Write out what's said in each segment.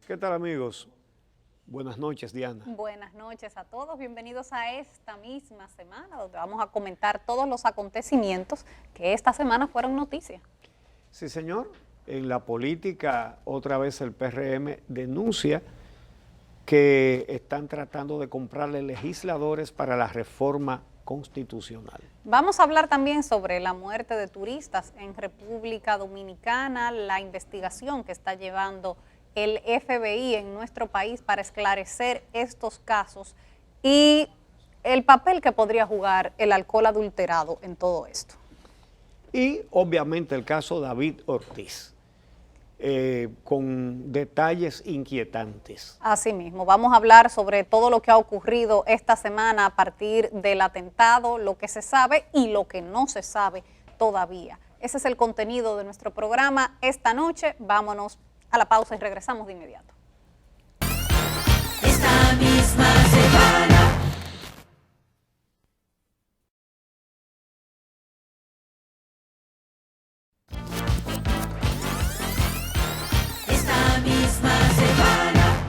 ¿Qué tal, amigos? Buenas noches, Diana. Buenas noches a todos, bienvenidos a esta misma semana donde vamos a comentar todos los acontecimientos que esta semana fueron noticia. Sí, señor. En la política, otra vez el PRM denuncia que están tratando de comprarle legisladores para la reforma constitucional. Vamos a hablar también sobre la muerte de turistas en República Dominicana, la investigación que está llevando el FBI en nuestro país para esclarecer estos casos y el papel que podría jugar el alcohol adulterado en todo esto. Y obviamente el caso David Ortiz, con detalles inquietantes. Así mismo, vamos a hablar sobre todo lo que ha ocurrido esta semana a partir del atentado, lo que se sabe y lo que no se sabe todavía. Ese es el contenido de nuestro programa esta noche. Vámonos a la pausa y regresamos de inmediato. Esta misma semana. Esta misma semana.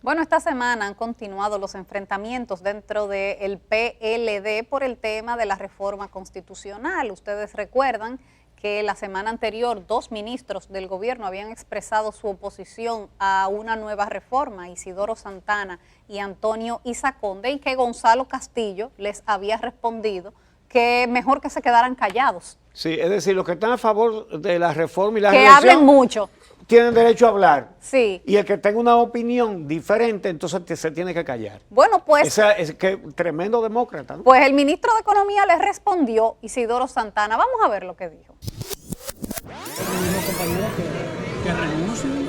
Bueno, esta semana han continuado los enfrentamientos dentro del PLD por el tema de la reforma constitucional. Ustedes recuerdan que la semana anterior 2 ministros del gobierno habían expresado su oposición a una nueva reforma, Isidoro Santana y Antonio Isaconde, y que Gonzalo Castillo les había respondido que mejor que se quedaran callados. Sí, es decir, los que están a favor de la reforma y la que reelección hablen mucho. tienen derecho a hablar. Sí. Y el que tenga una opinión diferente, entonces se tiene que callar. Bueno, pues, Es que tremendo demócrata, ¿no? pues el ministro de Economía le respondió, Isidoro Santana. Vamos a ver lo que dijo. Que renuncien.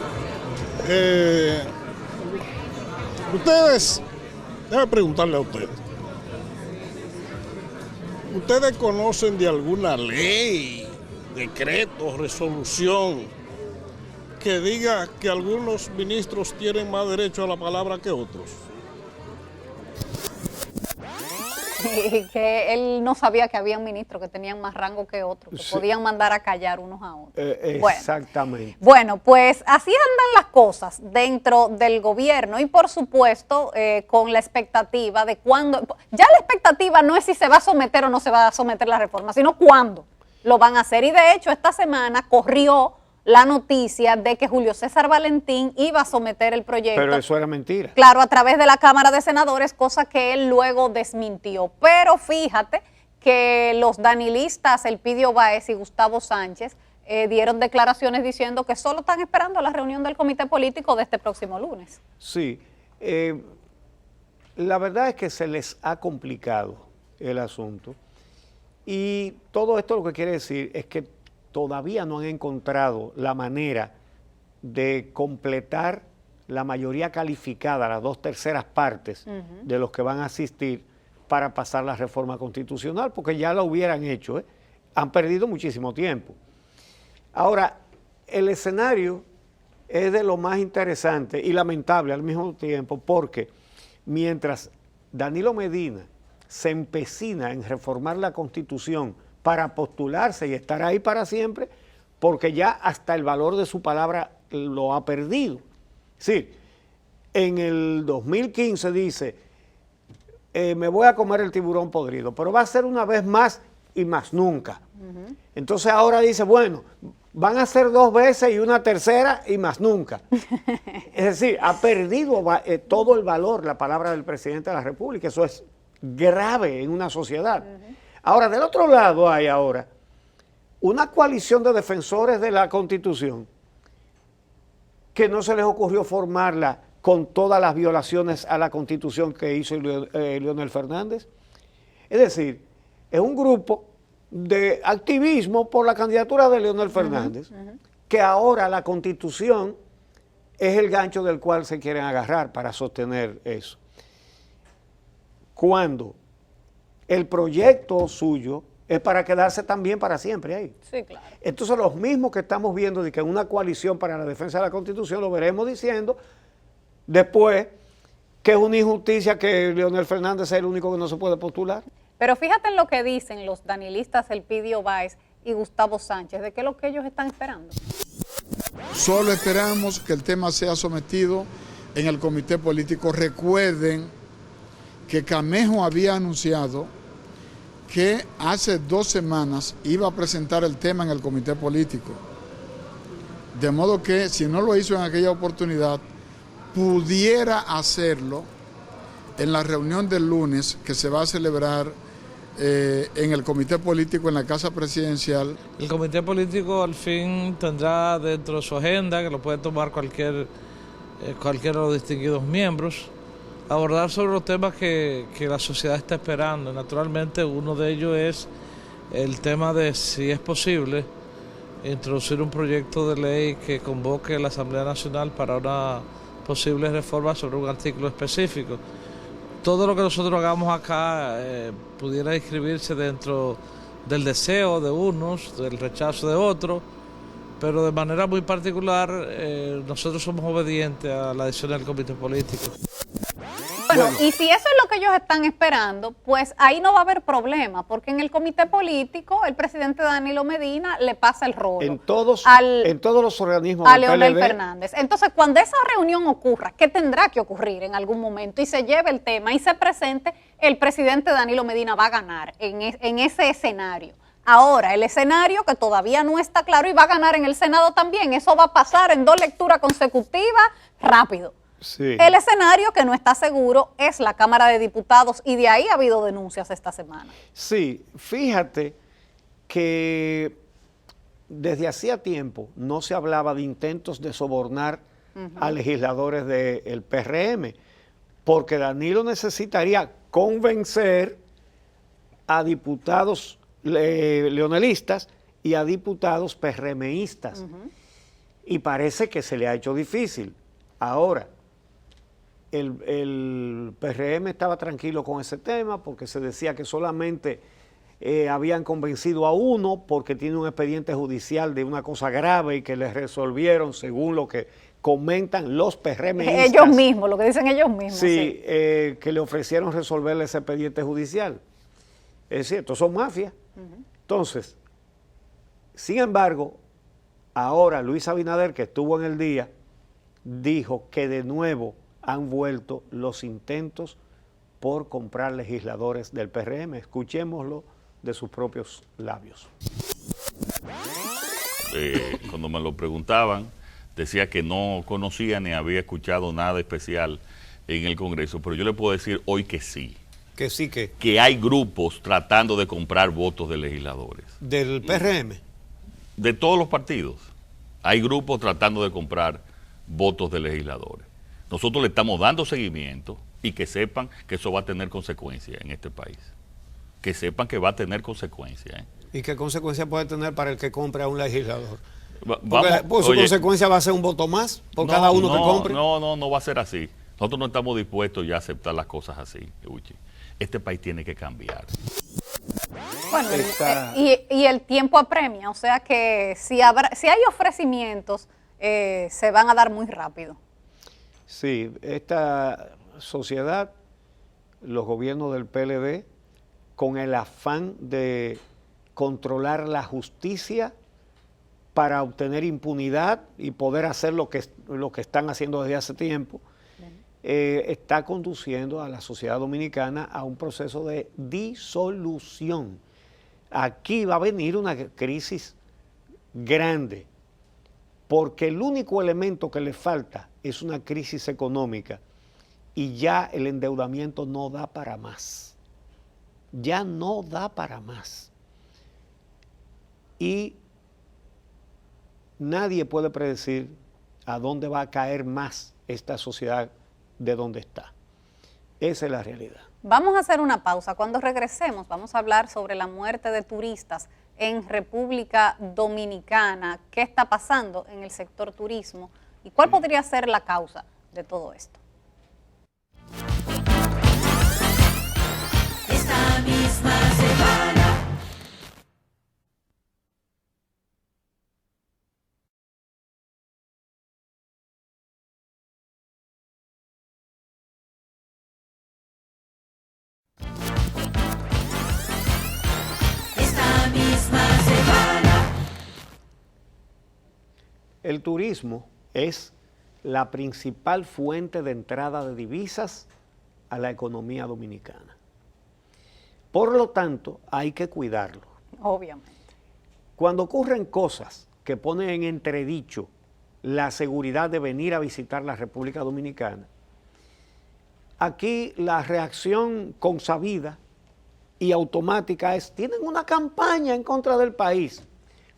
Ustedes, déjame preguntarle a ustedes. ¿Ustedes conocen de alguna ley, decreto, resolución que diga que algunos ministros tienen más derecho a la palabra que otros? Que él no sabía que había ministros que tenían más rango que otros, que Sí. podían mandar a callar unos a otros. Exactamente. Bueno, pues así andan las cosas dentro del gobierno y por supuesto con la expectativa de cuándo, ya la expectativa no es si se va a someter o no se va a someter la reforma, sino cuándo lo van a hacer. Y de hecho esta semana corrió la noticia de que Julio César Valentín iba a someter el proyecto. Pero eso era mentira. Claro, a través de la Cámara de Senadores, cosa que él luego desmintió. Pero fíjate que los danilistas Elpidio Báez y Gustavo Sánchez dieron declaraciones diciendo que solo están esperando la reunión del comité político de este próximo lunes. Sí, la verdad es que se les ha complicado el asunto y todo esto lo que quiere decir es que todavía no han encontrado la manera de completar la mayoría calificada, las 2/3 partes de los que van a asistir para pasar la reforma constitucional, porque ya la hubieran hecho, han perdido muchísimo tiempo. Ahora, el escenario es de lo más interesante y lamentable al mismo tiempo, porque mientras Danilo Medina se empecina en reformar la Constitución para postularse y estar ahí para siempre, porque ya hasta el valor de su palabra lo ha perdido. Sí, en el 2015 dice, me voy a comer el tiburón podrido, pero va a ser una vez más y más nunca. Entonces ahora dice, bueno, van a ser 2 veces y una tercera y más nunca. Es decir, ha perdido todo el valor la palabra del presidente de la República. Eso es grave en una sociedad. Ahora, del otro lado hay ahora una coalición de defensores de la Constitución que no se les ocurrió formarla con todas las violaciones a la Constitución que hizo Leonel Fernández. Es decir, es un grupo de activismo por la candidatura de Leonel Fernández, que ahora la Constitución es el gancho del cual se quieren agarrar para sostener eso. Cuando el proyecto suyo es para quedarse también para siempre ahí. Sí, claro. Entonces los mismos que estamos viendo de que una coalición para la defensa de la Constitución lo veremos diciendo después que es una injusticia que Leonel Fernández sea el único que no se puede postular. Pero fíjate en lo que dicen los danilistas Elpidio Báez y Gustavo Sánchez, de qué es lo que ellos están esperando. Solo esperamos que el tema sea sometido en el comité político. Recuerden que Camejo había anunciado que hace 2 semanas iba a presentar el tema en el comité político. De modo que si no lo hizo en aquella oportunidad, pudiera hacerlo en la reunión del lunes que se va a celebrar en el comité político en la Casa Presidencial. El comité político al fin tendrá dentro de su agenda, que lo puede tomar cualquiera de los distinguidos miembros, abordar sobre los temas que la sociedad está esperando. Naturalmente uno de ellos es el tema de si es posible introducir un proyecto de ley que convoque a la Asamblea Nacional para una posible reforma sobre un artículo específico. Todo lo que nosotros hagamos acá pudiera inscribirse dentro del deseo de unos, del rechazo de otros, pero de manera muy particular nosotros somos obedientes a la decisión del comité político. Bueno, y si eso es lo que ellos están esperando, pues ahí no va a haber problema, porque en el comité político el presidente Danilo Medina le pasa el rolo en todos los organismos a del Leonel PLD. Fernández. Entonces, cuando esa reunión ocurra, que tendrá que ocurrir en algún momento, y se lleve el tema y se presente, el presidente Danilo Medina va a ganar en ese escenario. Ahora, el escenario que todavía no está claro y va a ganar en el Senado también, eso va a pasar en 2 lecturas consecutivas rápido. Sí. El escenario que no está seguro es la Cámara de Diputados y de ahí ha habido denuncias esta semana. Sí, fíjate que desde hacía tiempo no se hablaba de intentos de sobornar a legisladores del PRM, porque Danilo necesitaría convencer a diputados leonelistas y a diputados PRMistas. Y parece que se le ha hecho difícil. Ahora, el PRM estaba tranquilo con ese tema porque se decía que solamente habían convencido a uno porque tiene un expediente judicial de una cosa grave y que les resolvieron según lo que comentan los PRMistas. Ellos mismos, lo que dicen ellos mismos. Sí, que le ofrecieron resolverle ese expediente judicial. Es cierto, son mafias. Entonces, sin embargo, ahora Luis Abinader, que estuvo en el día, dijo que de nuevo han vuelto los intentos por comprar legisladores del PRM. Escuchémoslo de sus propios labios. Cuando me lo preguntaban, decía que no conocía ni había escuchado nada especial en el Congreso, pero yo le puedo decir hoy que sí. Que sí que. Que hay grupos tratando de comprar votos de legisladores. ¿Del PRM? De todos los partidos. Hay grupos tratando de comprar votos de legisladores. Nosotros le estamos dando seguimiento y que sepan que eso va a tener consecuencias en este país. Que sepan que va a tener consecuencias. ¿Y qué consecuencia puede tener para el que compre a un legislador? Vamos, su consecuencia va a ser un voto más por cada uno que compre. No va a ser así. Nosotros no estamos dispuestos ya a aceptar las cosas así, Uchi. Este país tiene que cambiar. Bueno, y el tiempo apremia, o sea que si hay ofrecimientos, se van a dar muy rápido. Sí, esta sociedad, los gobiernos del PLD, con el afán de controlar la justicia para obtener impunidad y poder hacer lo que están haciendo desde hace tiempo, está conduciendo a la sociedad dominicana a un proceso de disolución. Aquí va a venir una crisis grande, porque el único elemento que le falta es una crisis económica y ya el endeudamiento no da para más. Ya no da para más. Y nadie puede predecir a dónde va a caer más esta sociedad de donde está. Esa es la realidad. Vamos a hacer una pausa. Cuando regresemos vamos a hablar sobre la muerte de turistas en República Dominicana. ¿Qué está pasando en el sector turismo? ¿Y cuál podría ser la causa de todo esto? Esta misma semana. el turismo es la principal fuente de entrada de divisas a la economía dominicana. Por lo tanto, hay que cuidarlo. Obviamente. Cuando ocurren cosas que ponen en entredicho la seguridad de venir a visitar la República Dominicana, aquí la reacción consabida y automática es: tienen una campaña en contra del país,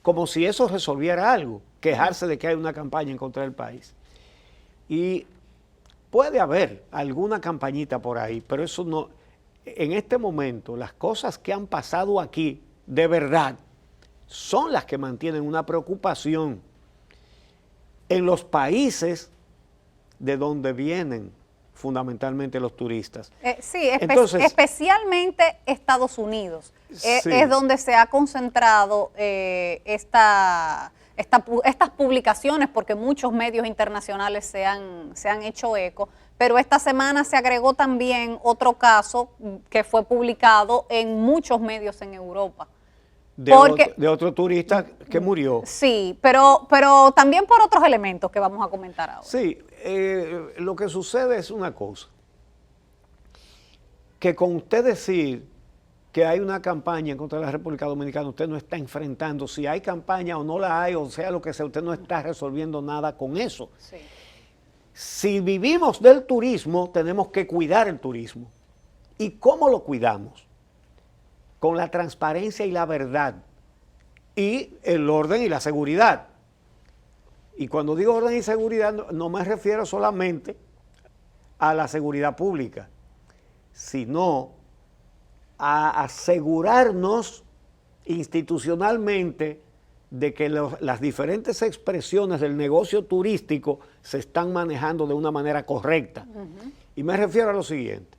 como si eso resolviera algo, quejarse de que hay una campaña en contra del país. Y puede haber alguna campañita por ahí, pero eso no, en este momento las cosas que han pasado aquí de verdad son las que mantienen una preocupación en los países de donde vienen fundamentalmente los turistas. Sí, Entonces, especialmente Estados Unidos. Sí. Es donde se ha concentrado estas publicaciones, porque muchos medios internacionales se han hecho eco, pero esta semana se agregó también otro caso que fue publicado en muchos medios en Europa. De otro turista que murió. Sí, pero también por otros elementos que vamos a comentar ahora. Sí, lo que sucede es una cosa, que con usted decir que hay una campaña en contra de la República Dominicana, usted no está enfrentando si hay campaña o no la hay, o sea lo que sea, usted no está resolviendo nada con eso. Sí. Si vivimos del turismo, tenemos que cuidar el turismo. ¿Y cómo lo cuidamos? Con la transparencia y la verdad, y el orden y la seguridad. Y cuando digo orden y seguridad, no me refiero solamente a la seguridad pública, sino a asegurarnos institucionalmente de que las diferentes expresiones del negocio turístico se están manejando de una manera correcta. Y me refiero a lo siguiente: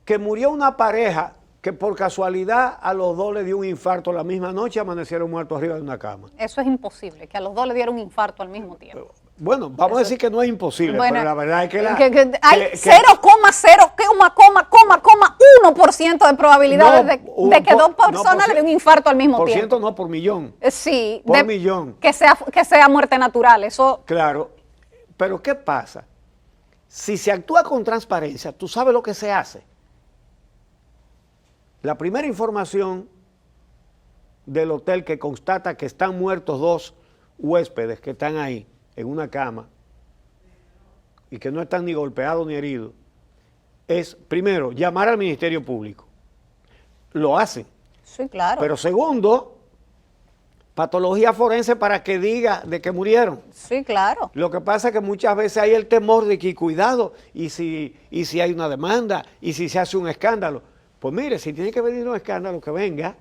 que murió una pareja que por casualidad a los dos le dio un infarto la misma noche, amanecieron muertos arriba de una cama. Eso es imposible, que a los dos le dieron un infarto al mismo tiempo. Bueno, vamos a decir que no es imposible, Bueno, pero la verdad es que hay 0,1% de probabilidades de que dos personas le den un infarto al mismo por tiempo. ciento no, por millón. Sí, Por millón. Que sea muerte natural, eso. Claro, pero ¿qué pasa? Si se actúa con transparencia, tú sabes lo que se hace. La primera información del hotel que constata que están muertos dos huéspedes que están ahí en una cama y que no están ni golpeados ni heridos, es primero llamar al Ministerio Público. Lo hacen. Sí, claro. Pero segundo, patología forense para que diga de que murieron. Sí, claro. Lo que pasa es que muchas veces hay el temor de que, cuidado, y si hay una demanda, y si se hace un escándalo. Pues mire, si tiene que venir un escándalo, que venga,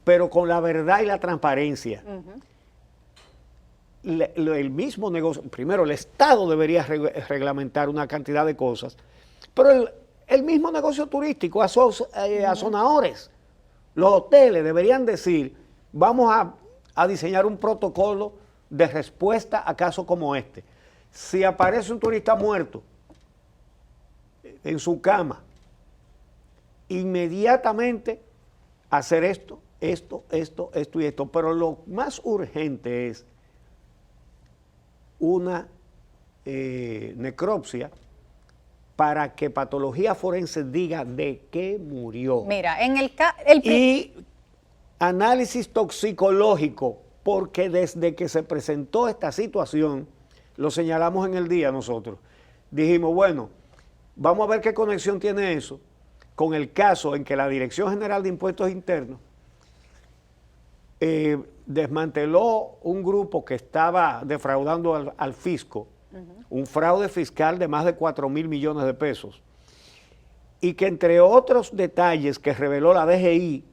pero con la verdad y la transparencia. El mismo negocio, primero el Estado debería reglamentar una cantidad de cosas, pero el mismo negocio turístico, azonadores, los hoteles deberían decir: vamos a diseñar un protocolo de respuesta a casos como este. Si aparece un turista muerto en su cama, inmediatamente hacer esto y esto. Pero lo más urgente es una necropsia para que patología forense diga de qué murió. Mira, y análisis toxicológico, porque desde que se presentó esta situación, lo señalamos en el día nosotros, dijimos, bueno, vamos a ver qué conexión tiene eso con el caso en que la Dirección General de Impuestos Internos desmanteló un grupo que estaba defraudando al fisco, un fraude fiscal de más de 4.000 millones de pesos, y que entre otros detalles que reveló la DGI,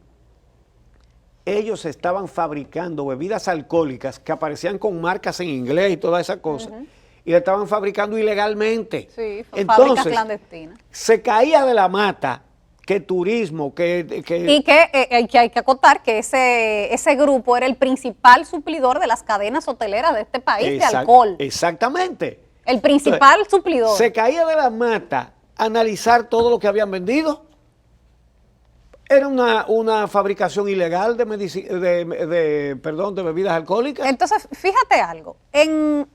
ellos estaban fabricando bebidas alcohólicas que aparecían con marcas en inglés y todas esas cosas, y la estaban fabricando ilegalmente. Sí, fábricas entonces, clandestinas. Se caía de la mata que turismo, y que hay que acotar que ese grupo era el principal suplidor de las cadenas hoteleras de este país de alcohol. Exactamente. El principal suplidor. Se caía de la mata analizar todo lo que habían vendido. Era una fabricación ilegal de bebidas alcohólicas. Entonces, fíjate algo. En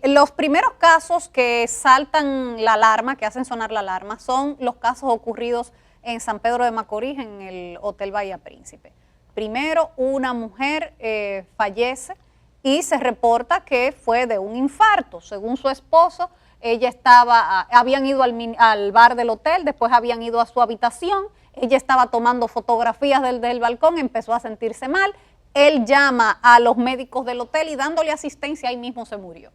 los primeros casos que saltan la alarma, que hacen sonar la alarma, son los casos ocurridos en San Pedro de Macorís, en el Hotel Bahía Príncipe. Primero, una mujer fallece y se reporta que fue de un infarto. Según su esposo, ella habían ido al bar del hotel, después habían ido a su habitación. Ella estaba tomando fotografías del balcón, empezó a sentirse mal. Él llama a los médicos del hotel y dándole asistencia ahí mismo se murió.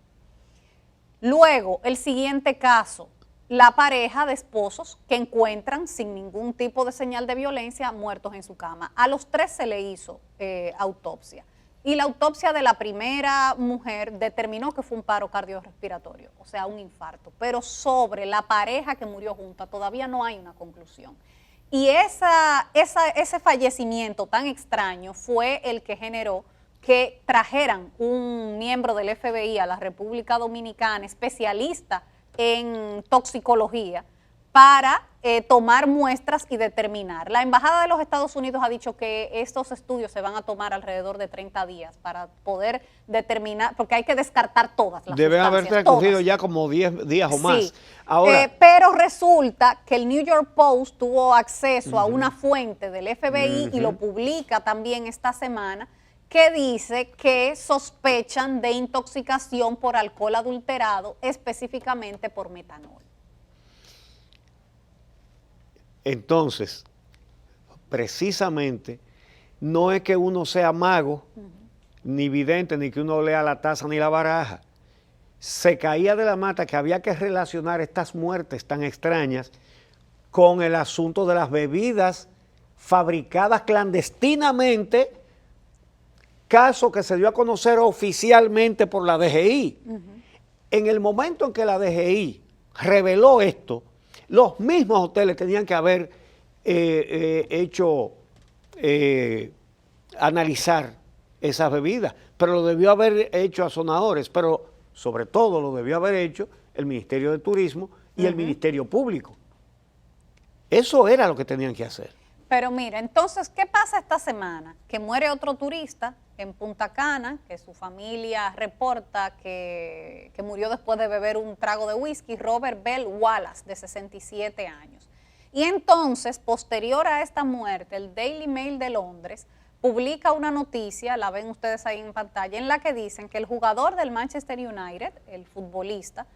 Luego, el siguiente caso, la pareja de esposos que encuentran sin ningún tipo de señal de violencia muertos en su cama. A los 3 se le hizo autopsia. Y la autopsia de la primera mujer determinó que fue un paro cardiorrespiratorio, o sea, un infarto. Pero sobre la pareja que murió junta todavía no hay una conclusión. Y ese fallecimiento tan extraño fue el que generó que trajeran un miembro del FBI a la República Dominicana, especialista en toxicología, para tomar muestras y determinar. La Embajada de los Estados Unidos ha dicho que estos estudios se van a tomar alrededor de 30 días para poder determinar, porque hay que descartar todas las Deben haber transcurrido todas. Ya como 10 días o más. Sí. Ahora, pero resulta que el New York Post tuvo acceso a una fuente del FBI y lo publica también esta semana, que dice que sospechan de intoxicación por alcohol adulterado, específicamente por metanol. Entonces, precisamente, no es que uno sea mago, ni vidente, ni que uno lea la taza ni la baraja. Se caía de la mata que había que relacionar estas muertes tan extrañas con el asunto de las bebidas fabricadas clandestinamente, caso que se dio a conocer oficialmente por la DGI. En el momento en que la DGI reveló esto, los mismos hoteles tenían que haber analizar esas bebidas, pero lo debió haber hecho Azonadores, pero sobre todo lo debió haber hecho el Ministerio de Turismo y el Ministerio Público. Eso era lo que tenían que hacer. Pero mira, entonces, ¿qué pasa esta semana? Que muere otro turista en Punta Cana, que su familia reporta que murió después de beber un trago de whisky, Robert Bell Wallace, de 67 años. Y entonces, posterior a esta muerte, el Daily Mail de Londres publica una noticia, la ven ustedes ahí en pantalla, en la que dicen que el jugador del Manchester United, el futbolista,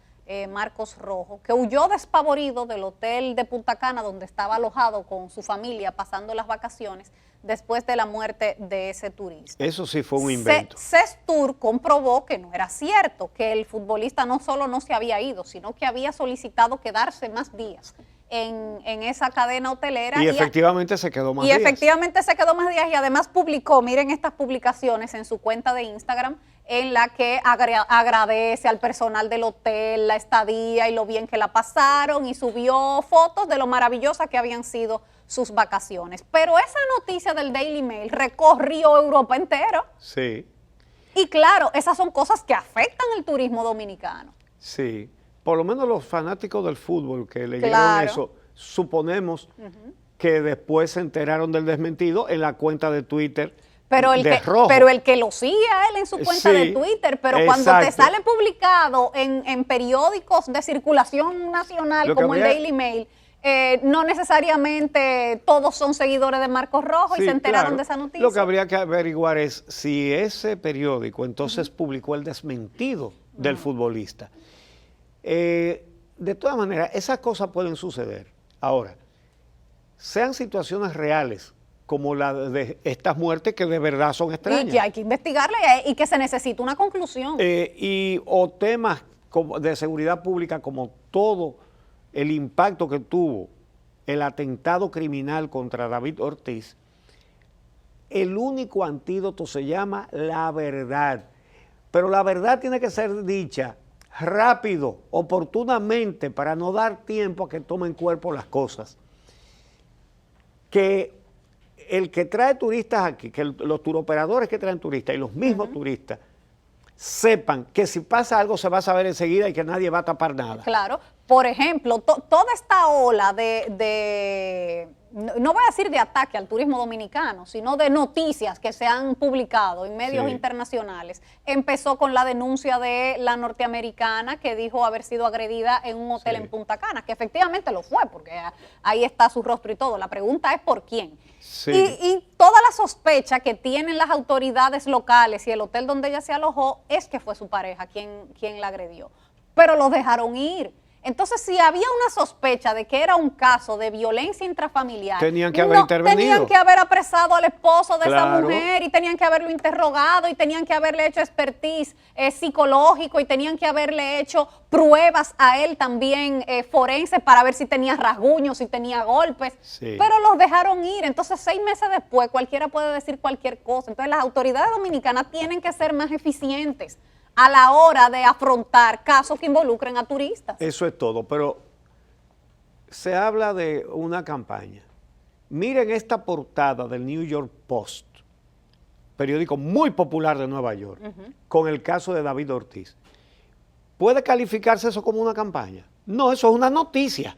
Marcos Rojo, que huyó despavorido del hotel de Punta Cana donde estaba alojado con su familia pasando las vacaciones después de la muerte de ese turista. Eso sí fue un invento. CESTUR comprobó que no era cierto, que el futbolista no solo no se había ido, sino que había solicitado quedarse más días en esa cadena hotelera. Y efectivamente se quedó más días. Y efectivamente se quedó más días y además publicó, miren estas publicaciones en su cuenta de Instagram, en la que agradece al personal del hotel la estadía y lo bien que la pasaron y subió fotos de lo maravillosa que habían sido sus vacaciones. Pero esa noticia del Daily Mail recorrió Europa entero. Sí. Y claro, esas son cosas que afectan el turismo dominicano. Sí. Por lo menos los fanáticos del fútbol que leyeron eso, suponemos que después se enteraron del desmentido en la cuenta de Twitter. Pero el que lo sigue a él en su cuenta de Twitter, pero cuando te sale publicado en periódicos de circulación nacional como el Daily Mail, no necesariamente todos son seguidores de Marcos Rojo y se enteraron de esa noticia. Lo que habría que averiguar es si ese periódico entonces publicó el desmentido del futbolista. De todas maneras, esas cosas pueden suceder. Ahora, sean situaciones reales, como la de estas muertes que de verdad son extrañas. Y que hay que investigarle y que se necesita una conclusión. O temas de seguridad pública como todo el impacto que tuvo el atentado criminal contra David Ortiz, el único antídoto se llama la verdad. Pero la verdad tiene que ser dicha rápido, oportunamente, para no dar tiempo a que tomen cuerpo las cosas. Que el que trae turistas aquí, que los turoperadores que traen turistas y los mismos turistas sepan que si pasa algo se va a saber enseguida y que nadie va a tapar nada. Claro, por ejemplo, toda esta ola no voy a decir de ataque al turismo dominicano, sino de noticias que se han publicado en medios internacionales, empezó con la denuncia de la norteamericana que dijo haber sido agredida en un hotel en Punta Cana, que efectivamente lo fue, porque ahí está su rostro y todo. La pregunta es ¿por quién? Sí. Y toda la sospecha que tienen las autoridades locales y el hotel donde ella se alojó es que fue su pareja quien la agredió. Pero lo dejaron ir. Entonces, si había una sospecha de que era un caso de violencia intrafamiliar, tenían que haber intervenido. Tenían que haber apresado al esposo de esa Claro. mujer y tenían que haberlo interrogado y tenían que haberle hecho expertise psicológico y tenían que haberle hecho pruebas a él también forenses para ver si tenía rasguños, si tenía golpes. Sí. Pero los dejaron ir. Entonces, 6 meses después, cualquiera puede decir cualquier cosa. Entonces, las autoridades dominicanas tienen que ser más eficientes a la hora de afrontar casos que involucren a turistas. Eso es todo, pero se habla de una campaña. Miren esta portada del New York Post, periódico muy popular de Nueva York, con el caso de David Ortiz. ¿Puede calificarse eso como una campaña? No, eso es una noticia.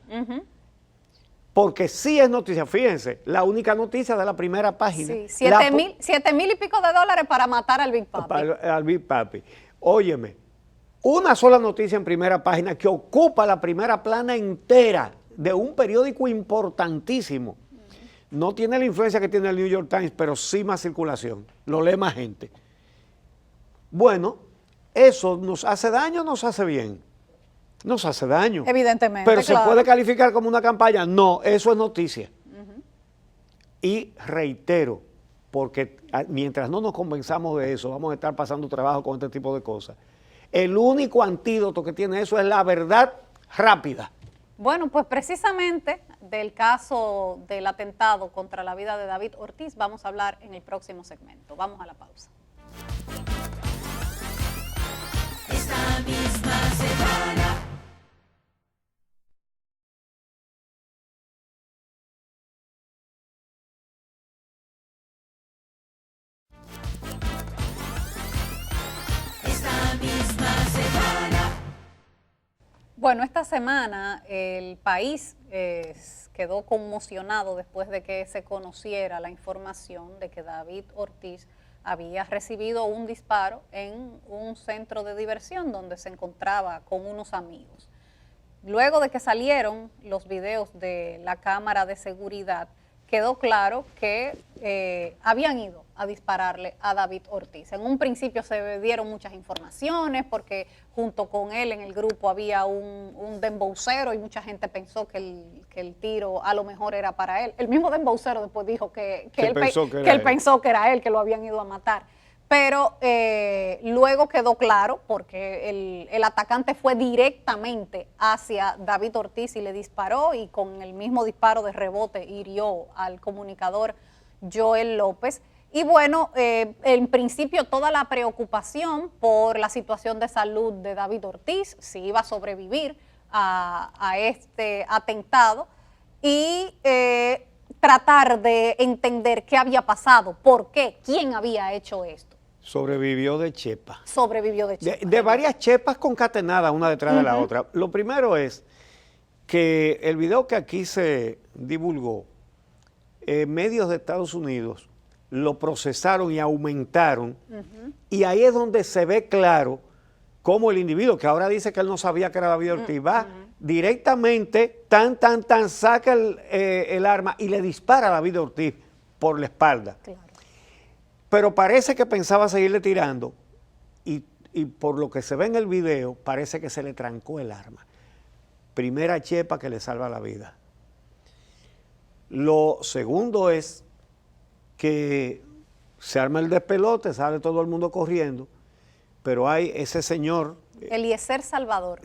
Porque sí es noticia. Fíjense, la única noticia de la primera página. Sí, 7,000 y pico de dólares para matar al Big Papi. Al Big Papi. Óyeme, una sola noticia en primera página que ocupa la primera plana entera de un periódico importantísimo. No tiene la influencia que tiene el New York Times, pero sí más circulación. Lo lee más gente. Bueno, ¿eso nos hace daño o nos hace bien? Nos hace daño. Evidentemente, Pero claro. ¿se puede calificar como una campaña? No, eso es noticia. Y reitero, porque mientras no nos convenzamos de eso, vamos a estar pasando trabajo con este tipo de cosas. El único antídoto que tiene eso es la verdad rápida. Bueno, pues precisamente del caso del atentado contra la vida de David Ortiz vamos a hablar en el próximo segmento. Vamos a la pausa. Esta misma semana. Esta misma semana. Bueno, esta semana el país quedó conmocionado después de que se conociera la información de que David Ortiz había recibido un disparo en un centro de diversión donde se encontraba con unos amigos. Luego de que salieron los videos de la cámara de seguridad, quedó claro que habían ido a dispararle a David Ortiz. En un principio se dieron muchas informaciones porque junto con él en el grupo había un dembowcero y mucha gente pensó que el tiro a lo mejor era para él. El mismo dembowcero después dijo que él pensó que era él, que lo habían ido a matar. Pero luego quedó claro, porque el atacante fue directamente hacia David Ortiz y le disparó, y con el mismo disparo de rebote hirió al comunicador Joel López. Y bueno, en principio toda la preocupación por la situación de salud de David Ortiz, si iba a sobrevivir a este atentado, y tratar de entender qué había pasado, por qué, quién había hecho esto. Sobrevivió de chepa. Sobrevivió de chepa. De varias chepas concatenadas una detrás de la otra. Lo primero es que el video que aquí se divulgó, medios de Estados Unidos lo procesaron y aumentaron, y ahí es donde se ve claro cómo el individuo, que ahora dice que él no sabía que era David Ortiz, va directamente, saca el arma y le dispara a David Ortiz por la espalda. Claro. Pero parece que pensaba seguirle tirando, y por lo que se ve en el video, parece que se le trancó el arma. Primera chepa que le salva la vida. Lo segundo es que se arma el despelote, sale todo el mundo corriendo, pero hay ese señor, Eliezer Salvador,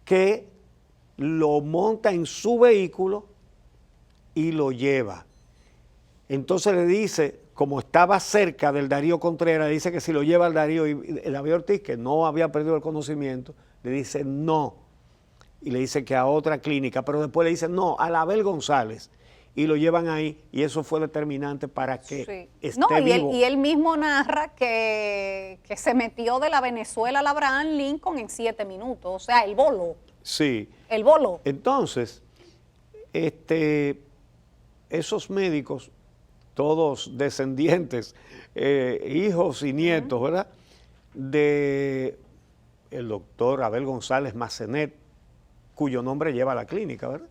que lo monta en su vehículo y lo lleva. Entonces le dice, como estaba cerca del Darío Contreras, dice que si lo lleva al Darío, y David Ortiz, que no había perdido el conocimiento, le dice no. Y le dice que a otra clínica, pero después le dice no, a la Abel González. y lo llevan ahí, y eso fue determinante para que esté No, vivo. y él mismo narra que se metió de la Venezuela a la Abraham Lincoln en 7 minutos, o sea, el voló. Sí. El voló. Entonces, esos médicos, todos descendientes, hijos y nietos, ¿verdad?, de el doctor Abel González Massenet, cuyo nombre lleva la clínica, ¿verdad?,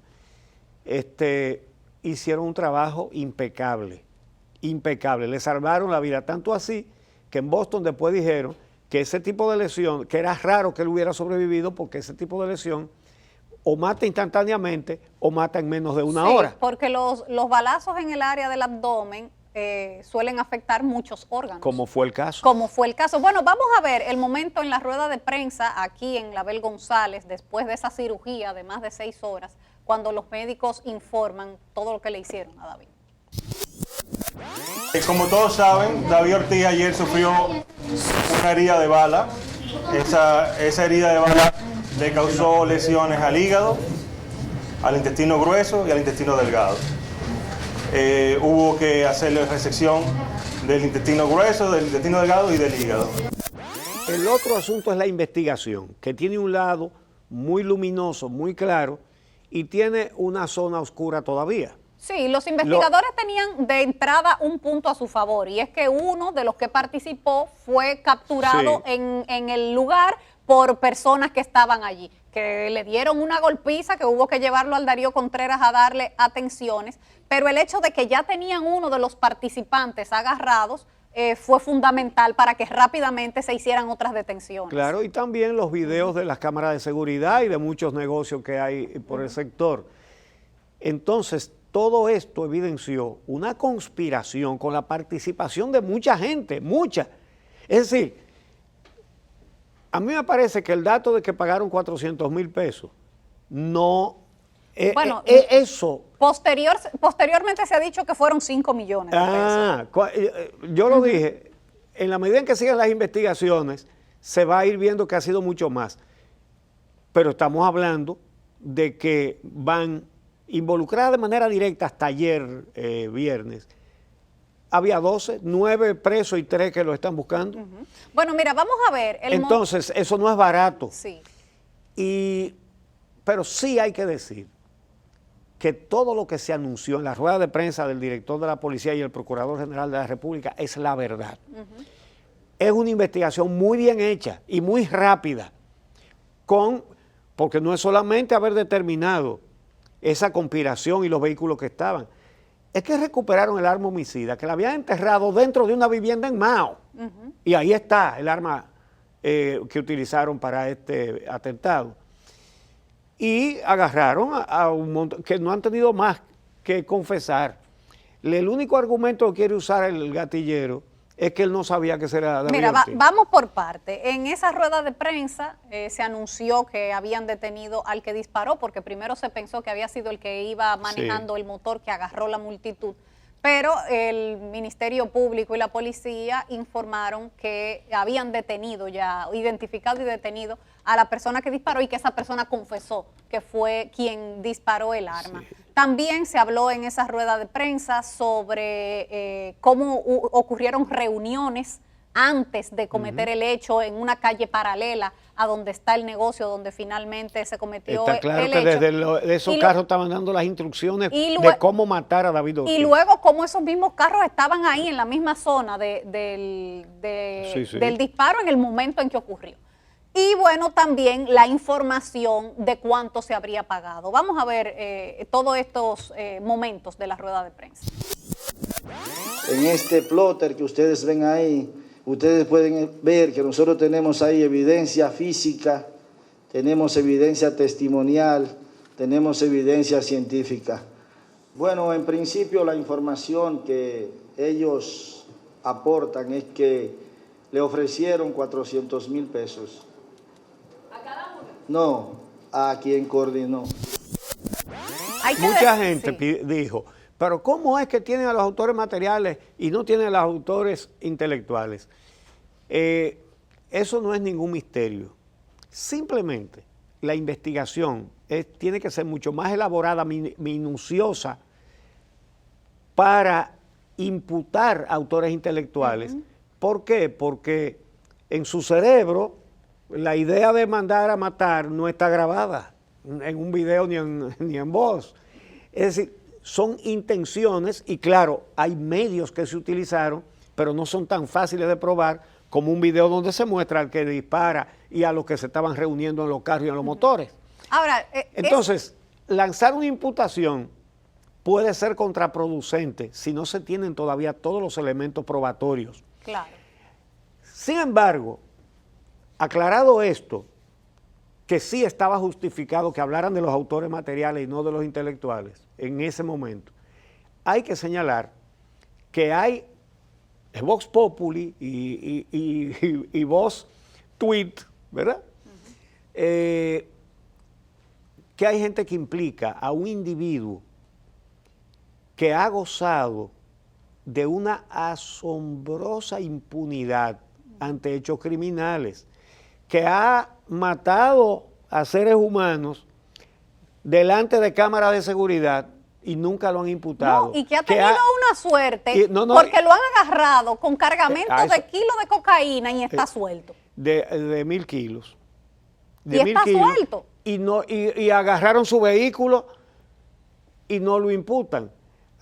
hicieron un trabajo impecable, impecable. Le salvaron la vida, tanto así que en Boston después dijeron que ese tipo de lesión, que era raro que él hubiera sobrevivido, porque ese tipo de lesión o mata instantáneamente o mata en menos de una hora. Porque los balazos en el área del abdomen suelen afectar muchos órganos. Como fue el caso. Como fue el caso. Bueno, vamos a ver el momento en la rueda de prensa aquí en la Abel González, después de esa cirugía de más de 6 horas, cuando los médicos informan todo lo que le hicieron a David. Como todos saben, David Ortiz ayer sufrió una herida de bala. Esa herida de bala le causó lesiones al hígado, al intestino grueso y al intestino delgado. Hubo que hacerle resección del intestino grueso, del intestino delgado y del hígado. El otro asunto es la investigación, que tiene un lado muy luminoso, muy claro, y tiene una zona oscura todavía. Sí, los investigadores tenían de entrada un punto a su favor, y es que uno de los que participó fue capturado en el lugar por personas que estaban allí, que le dieron una golpiza, que hubo que llevarlo al Darío Contreras a darle atenciones, pero el hecho de que ya tenían uno de los participantes agarrados fue fundamental para que rápidamente se hicieran otras detenciones. Claro, y también los videos de las cámaras de seguridad y de muchos negocios que hay por el sector. Entonces, todo esto evidenció una conspiración con la participación de mucha gente, mucha. Es decir, a mí me parece que el dato de que pagaron 400,000 pesos, no, Bueno, eso. Posteriormente se ha dicho que fueron 5 millones de pesos. Yo lo dije, en la medida en que sigan las investigaciones, se va a ir viendo que ha sido mucho más. Pero estamos hablando de que van involucradas de manera directa hasta ayer, viernes. Había 12, 9 presos y 3 que lo están buscando. Bueno, mira, vamos a ver. Entonces, eso no es barato. Sí. Pero sí hay que decir que todo lo que se anunció en la rueda de prensa del director de la policía y el procurador general de la República es la verdad. Es una investigación muy bien hecha y muy rápida, porque no es solamente haber determinado esa conspiración y los vehículos que estaban, es que recuperaron el arma homicida, que la habían enterrado dentro de una vivienda en Mao, y ahí está el arma que utilizaron para este atentado. Y agarraron a un montón, que no han tenido más que confesar. El único argumento que quiere usar el gatillero es que él no sabía que era David Ortiz. Vamos por parte. En esa rueda de prensa se anunció que habían detenido al que disparó, porque primero se pensó que había sido el que iba manejando el motor que agarró la multitud. Pero el Ministerio Público y la policía informaron que habían detenido ya, identificado y detenido a la persona que disparó y que esa persona confesó que fue quien disparó el arma. También se habló en esa rueda de prensa sobre cómo ocurrieron reuniones antes de cometer el hecho en una calle paralela a donde está el negocio, donde finalmente se cometió el hecho. Está claro que desde esos carros estaban dando las instrucciones de cómo matar a David Ortiz. Y luego cómo esos mismos carros estaban ahí en la misma zona del disparo en el momento en que ocurrió. Y bueno, también la información de cuánto se habría pagado. Vamos a ver todos estos momentos de la rueda de prensa. En este plotter que ustedes ven ahí, ustedes pueden ver que nosotros tenemos ahí evidencia física, tenemos evidencia testimonial, tenemos evidencia científica. Bueno, en principio la información que ellos aportan es que le ofrecieron 400,000 pesos. ¿A cada uno? No, a quien coordinó. Mucha gente dijo, pero ¿cómo es que tienen a los autores materiales y no tienen a los autores intelectuales? Eso no es ningún misterio. Simplemente la investigación tiene que ser mucho más elaborada, minuciosa, para imputar autores intelectuales. ¿Por qué? Porque en su cerebro la idea de mandar a matar no está grabada en un video ni en voz. Es decir, son intenciones y claro, hay medios que se utilizaron, pero no son tan fáciles de probar como un video donde se muestra al que dispara y a los que se estaban reuniendo en los carros y en los motores. Ahora, entonces, lanzar una imputación puede ser contraproducente si no se tienen todavía todos los elementos probatorios. Claro. Sin embargo, aclarado esto, que sí estaba justificado que hablaran de los autores materiales y no de los intelectuales en ese momento, hay que señalar que hay Vox Populi y Vox Tweet, ¿verdad? Que hay gente que implica a un individuo que ha gozado de una asombrosa impunidad ante hechos criminales, que ha matado a seres humanos delante de cámaras de seguridad y nunca lo han imputado. No, y que ha tenido una suerte porque lo han agarrado con cargamentos de kilos de cocaína y está suelto. De 1.000 kilos. Y está suelto. Y agarraron su vehículo y no lo imputan.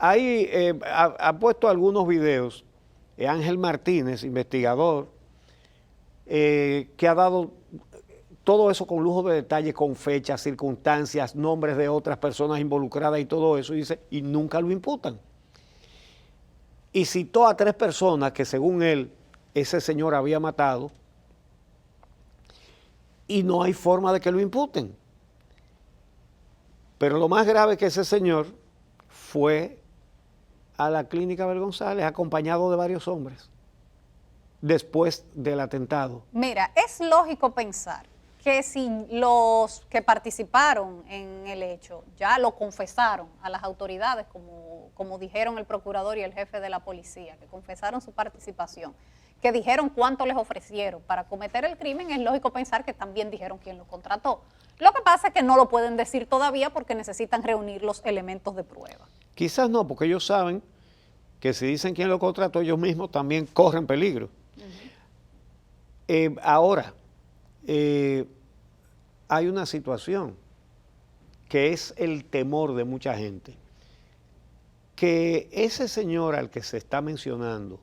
Ahí ha puesto algunos videos, Ángel Martínez, investigador, que ha dado todo eso con lujo de detalle, con fechas, circunstancias, nombres de otras personas involucradas y todo eso, y dice, y nunca lo imputan. Y citó a 3 personas que según él, ese señor había matado, y no hay forma de que lo imputen. Pero lo más grave es que ese señor fue a la clínica Abel González acompañado de varios hombres después del atentado. Mira, es lógico pensar que si los que participaron en el hecho ya lo confesaron a las autoridades, como dijeron el procurador y el jefe de la policía, que confesaron su participación, que dijeron cuánto les ofrecieron para cometer el crimen, es lógico pensar que también dijeron quién los contrató. Lo que pasa es que no lo pueden decir todavía porque necesitan reunir los elementos de prueba. Quizás no, porque ellos saben que si dicen quién lo contrató, ellos mismos también corren peligro. Ahora, hay una situación que es el temor de mucha gente, que ese señor al que se está mencionando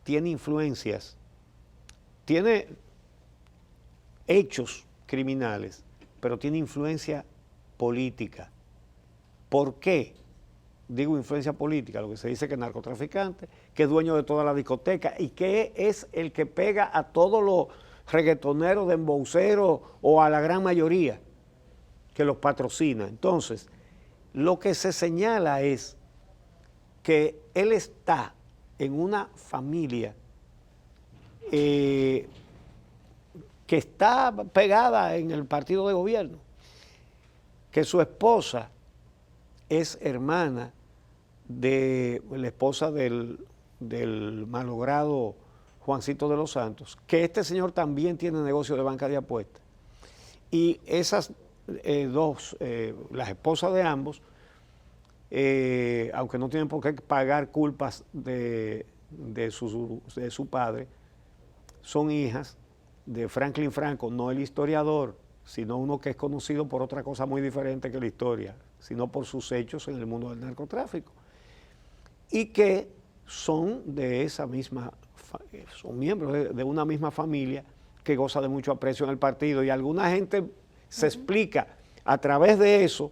tiene influencias, tiene hechos criminales, pero tiene influencia política. ¿Por qué? Digo influencia política, lo que se dice que es narcotraficante, que es dueño de toda la discoteca y que es el que pega a todos los reggaetoneros, dembowceros o a la gran mayoría que los patrocina. Entonces, lo que se señala es que él está en una familia que está pegada en el partido de gobierno, que su esposa es hermana de la esposa del malogrado Juancito de los Santos, que este señor también tiene negocio de banca de apuestas. Y esas dos, las esposas de ambos, aunque no tienen por qué pagar culpas de su padre, son hijas de Franklin Franco, no el historiador, sino uno que es conocido por otra cosa muy diferente que la historia, sino por sus hechos en el mundo del narcotráfico. Y que son de esa misma, son miembros de una misma familia que goza de mucho aprecio en el partido. Y alguna gente se explica a través de eso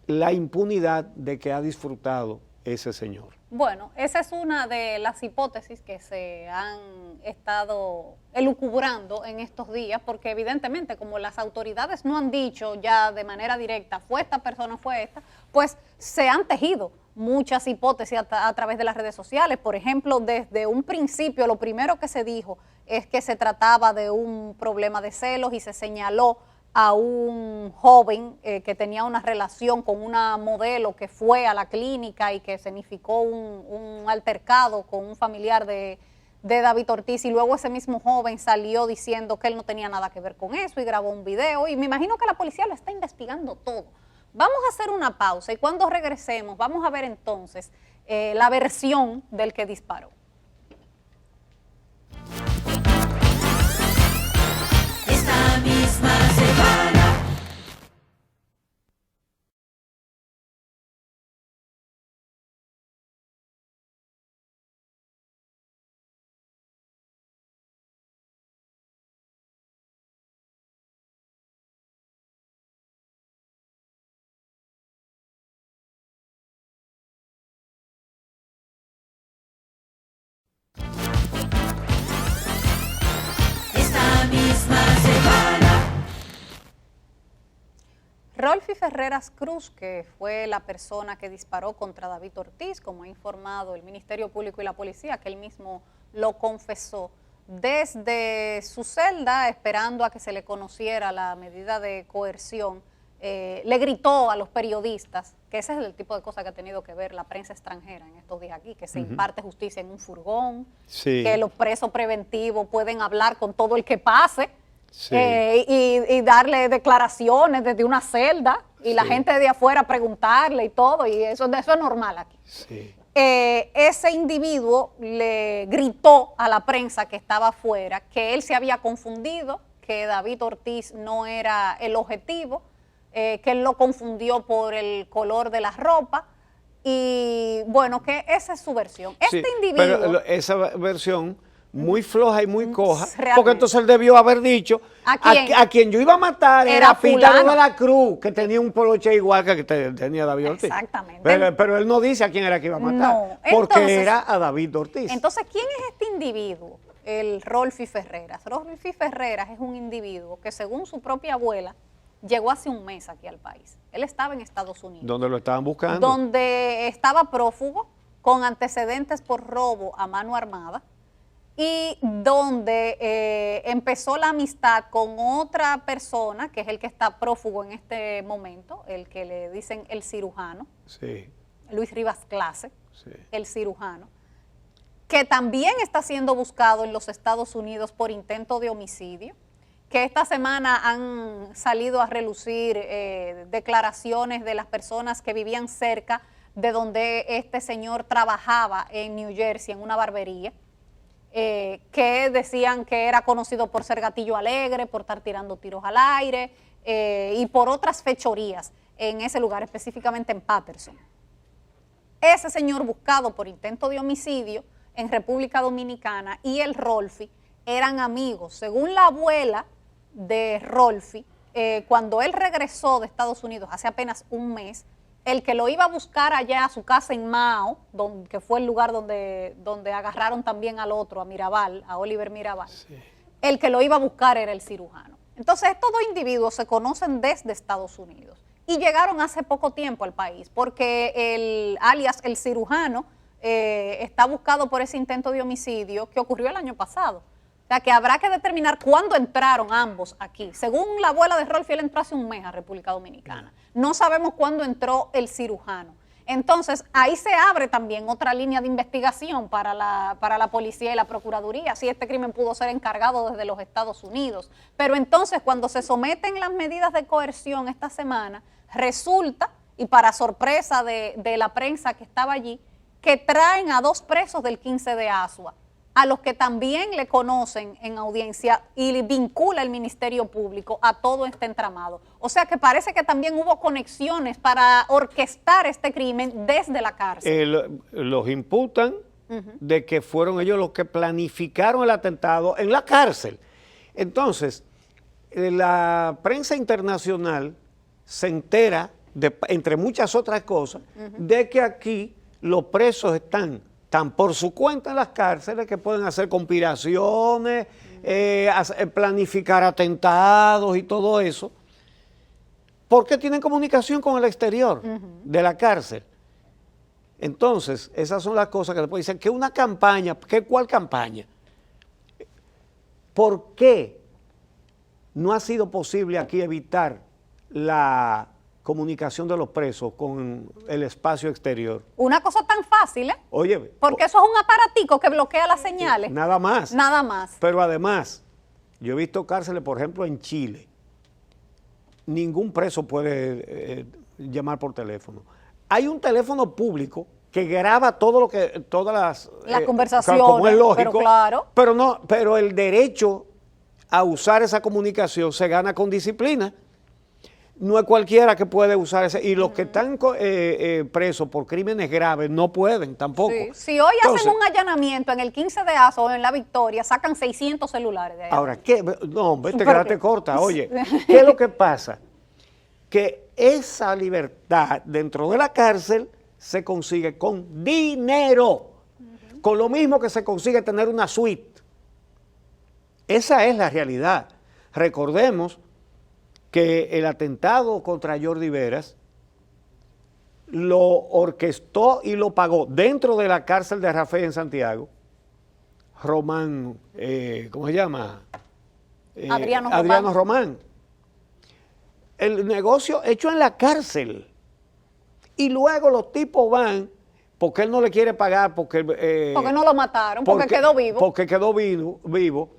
la impunidad de que ha disfrutado ese señor. Bueno, esa es una de las hipótesis que se han estado elucubrando en estos días, porque evidentemente como las autoridades no han dicho ya de manera directa, fue esta persona, fue esta, pues se han tejido muchas hipótesis a través de las redes sociales. Por ejemplo, desde un principio lo primero que se dijo es que se trataba de un problema de celos y se señaló a un joven que tenía una relación con una modelo que fue a la clínica y que significó un altercado con un familiar de David Ortiz, y luego ese mismo joven salió diciendo que él no tenía nada que ver con eso y grabó un video, y me imagino que la policía lo está investigando todo Vamos a hacer una pausa y cuando regresemos vamos a ver entonces la versión del que disparó. Esta misma semana. Esta misma semana. Rolfi Ferreras Cruz, que fue la persona que disparó contra David Ortiz, como ha informado el Ministerio Público y la policía, que él mismo lo confesó, desde su celda, esperando a que se le conociera la medida de coerción, le gritó a los periodistas, que ese es el tipo de cosas que ha tenido que ver la prensa extranjera en estos días aquí, que se imparte justicia en un furgón, que los presos preventivos pueden hablar con todo el que pase, y darle declaraciones desde una celda, y la gente de afuera preguntarle y todo, y eso es normal aquí. Ese individuo le gritó a la prensa que estaba afuera que él se había confundido, que David Ortiz no era el objetivo, que él lo confundió por el color de la ropa, y bueno, que esa es su versión. Este individuo... Pero esa versión muy floja y muy coja, realmente. Porque entonces él debió haber dicho a quien yo iba a matar era Píndaro de la Cruz, que tenía un poloche igual que tenía David Ortiz. Exactamente. Pero él no dice a quién era que iba a matar, No. porque Entonces, era a David Ortiz. Entonces, ¿quién es este individuo? El Rolfi Ferreras. Rolfi Ferreras es un individuo que, según su propia abuela, llegó hace un mes aquí al país. Él estaba en Estados Unidos. ¿Dónde lo estaban buscando? Donde estaba prófugo, con antecedentes por robo a mano armada, y donde empezó la amistad con otra persona, que es el que está prófugo en este momento, el que le dicen el cirujano, Luis Rivas Clase, el cirujano, que también está siendo buscado en los Estados Unidos por intento de homicidio, que esta semana han salido a relucir declaraciones de las personas que vivían cerca de donde este señor trabajaba en New Jersey, en una barbería, que decían que era conocido por ser gatillo alegre, por estar tirando tiros al aire y por otras fechorías en ese lugar, específicamente en Patterson. Ese señor buscado por intento de homicidio en República Dominicana y el Rolfi eran amigos. Según la abuela de Rolfi, cuando él regresó de Estados Unidos hace apenas un mes, el que lo iba a buscar allá a su casa en Mao, que fue el lugar donde agarraron también al otro, a Mirabal, a Oliver Mirabal, el que lo iba a buscar era el cirujano. Entonces estos dos individuos se conocen desde Estados Unidos y llegaron hace poco tiempo al país, porque el cirujano está buscado por ese intento de homicidio que ocurrió el año pasado. O sea, que habrá que determinar cuándo entraron ambos aquí. Según la abuela de Rolfi, él entró hace un mes a República Dominicana. No sabemos cuándo entró el cirujano. Entonces, ahí se abre también otra línea de investigación para la policía y la procuraduría, si este crimen pudo ser encargado desde los Estados Unidos. Pero entonces, cuando se someten las medidas de coerción esta semana, resulta, y para sorpresa de la prensa que estaba allí, que traen a dos presos del 15 de Asua, a los que también le conocen en audiencia y vincula el Ministerio Público a todo este entramado. O sea que parece que también hubo conexiones para orquestar este crimen desde la cárcel. Los imputan de que fueron ellos los que planificaron el atentado en la cárcel. Entonces, la prensa internacional se entera, entre muchas otras cosas, de que aquí los presos están por su cuenta en las cárceles, que pueden hacer conspiraciones, planificar atentados y todo eso, porque tienen comunicación con el exterior de la cárcel. Entonces, esas son las cosas que después dicen que una campaña, ¿cuál campaña? ¿Por qué no ha sido posible aquí evitar la comunicación de los presos con el espacio exterior? Una cosa tan fácil, ¿eh? Oye, porque eso es un aparatico que bloquea las señales. Nada más. Nada más. Pero además, yo he visto cárceles, por ejemplo, en Chile. Ningún preso puede llamar por teléfono. Hay un teléfono público que graba todas las conversaciones, como es lógico, pero claro. Pero el derecho a usar esa comunicación se gana con disciplina. No es cualquiera que puede usar ese. Y los que están presos por crímenes graves no pueden tampoco. Sí. Si hoy hacen un allanamiento en el 15 de Azo o en La Victoria, sacan 600 celulares de ahí. Ahora, ¿qué? No, vete, quédate corta. Oye, ¿qué es lo que pasa? Que esa libertad dentro de la cárcel se consigue con dinero, con lo mismo que se consigue tener una suite. Esa es la realidad. Recordemos que el atentado contra Jordi Veras lo orquestó y lo pagó dentro de la cárcel de Rafael en Santiago, Román, ¿cómo se llama? Adriano Román. El negocio hecho en la cárcel. Y luego los tipos van, porque él no le quiere pagar, porque no lo mataron, porque quedó vivo. Porque quedó vivo.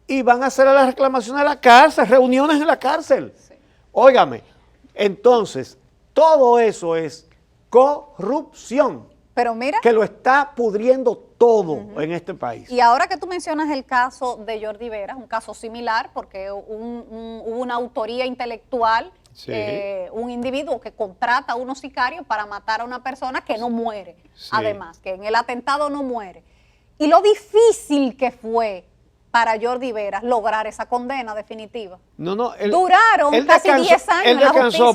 Y van a hacer las reclamaciones a la cárcel, reuniones en la cárcel. Sí. Óigame, entonces, todo eso es corrupción. Pero mira, que lo está pudriendo todo en este país. Y ahora que tú mencionas el caso de Jordi Veras, un caso similar, porque hubo una autoría intelectual, sí. Un individuo que contrata a unos sicarios para matar a una persona que no muere, sí. Además, que en el atentado no muere. Y lo difícil que fue para Jordi Veras lograr esa condena definitiva. Duraron casi 10 años en la justicia. Él descansó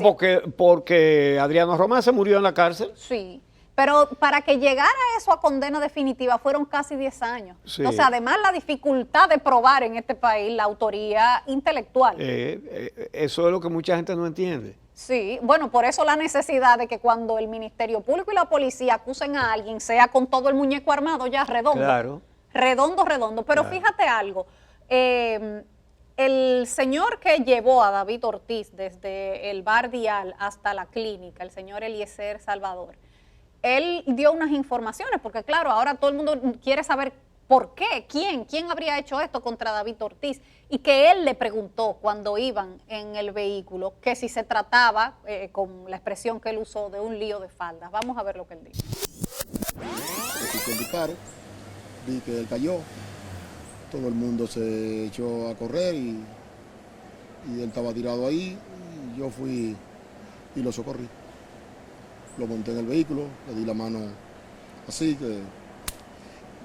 porque Adriano Román se murió en la cárcel. Sí, pero para que llegara eso a condena definitiva fueron casi 10 años. Sí. Entonces, además, la dificultad de probar en este país la autoría intelectual. Eso es lo que mucha gente no entiende. Sí, bueno, por eso la necesidad de que cuando el Ministerio Público y la policía acusen a alguien, sea con todo el muñeco armado ya redondo. Claro. Redondo. Pero claro. Fíjate algo, el señor que llevó a David Ortiz desde el bar Dial hasta la clínica, el señor Eliezer Salvador, él dio unas informaciones, porque claro, ahora todo el mundo quiere saber por qué, quién habría hecho esto contra David Ortiz, y que él le preguntó cuando iban en el vehículo que si se trataba, con la expresión que él usó, de un lío de faldas. Vamos a ver lo que él dijo. El disparo, vi que él cayó, todo el mundo se echó a correr y él estaba tirado ahí, y yo fui y lo socorrí. Lo monté en el vehículo, le di la mano así, que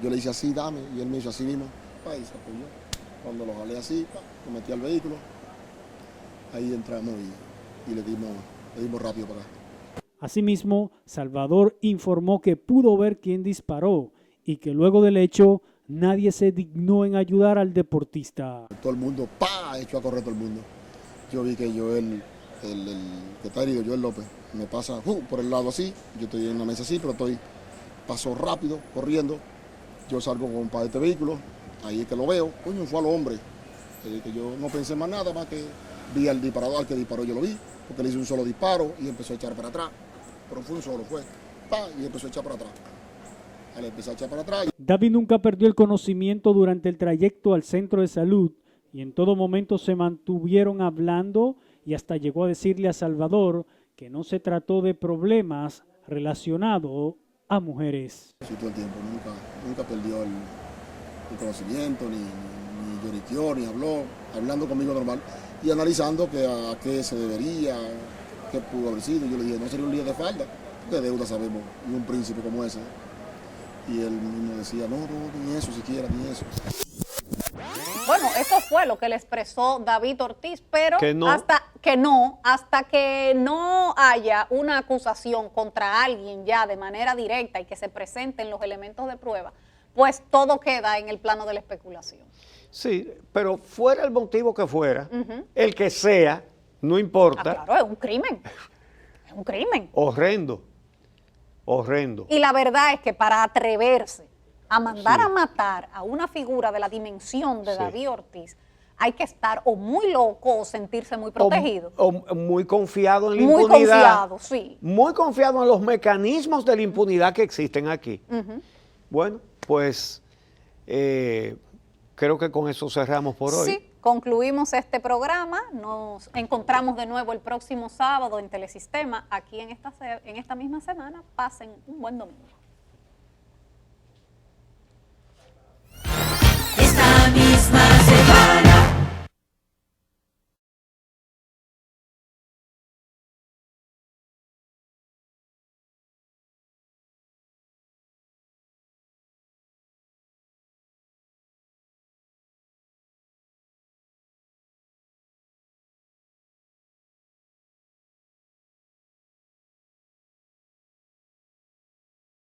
yo le hice así, dame, y él me hizo así mismo, y se apoyó. Cuando lo jalé así, lo metí al vehículo, ahí entramos y le dimos rápido para acá. Asimismo, Salvador informó que pudo ver quién disparó y que luego del hecho nadie se dignó en ayudar al deportista. Todo el mundo, echó a correr todo el mundo. Yo vi que Joel, el que está herido, Joel López, me pasa por el lado así, yo estoy en la mesa así, pero paso rápido, corriendo. Yo salgo para este vehículo, ahí es que lo veo, coño, fue al hombre. Que yo no pensé más nada, más que vi al disparador, al que disparó yo lo vi, porque le hice un solo disparo y empezó a echar para atrás. Pero fue un solo, y empezó a echar para atrás. Él empezó a echar para atrás. David nunca perdió el conocimiento durante el trayecto al centro de salud y en todo momento se mantuvieron hablando y hasta llegó a decirle a Salvador que no se trató de problemas relacionados a mujeres. Sí, todo el tiempo, nunca perdió el conocimiento, ni lloriqueó, ni habló, hablando conmigo normal y analizando a qué se debería, qué pudo haber sido. Yo le dije, no sería un lío de falda, de deuda sabemos, y un príncipe como ese. Y él mismo decía, no, ni eso siquiera, ni eso. Bueno, eso fue lo que le expresó David Ortiz, pero hasta que no haya una acusación contra alguien ya de manera directa y que se presenten los elementos de prueba, pues todo queda en el plano de la especulación. Sí, pero fuera el motivo que fuera, el que sea, no importa. Claro, es un crimen. Es un crimen. Horrendo. Y la verdad es que para atreverse a mandar a matar a una figura de la dimensión de David Ortiz, hay que estar o muy loco o sentirse muy protegido. O muy confiado en la impunidad. Muy confiado, sí. Muy confiado en los mecanismos de la impunidad que existen aquí. Bueno, pues creo que con eso cerramos por hoy. Sí. concluimos este programa. Nos encontramos de nuevo el próximo sábado en Telesistema, aquí en esta misma semana. Pasen un buen domingo.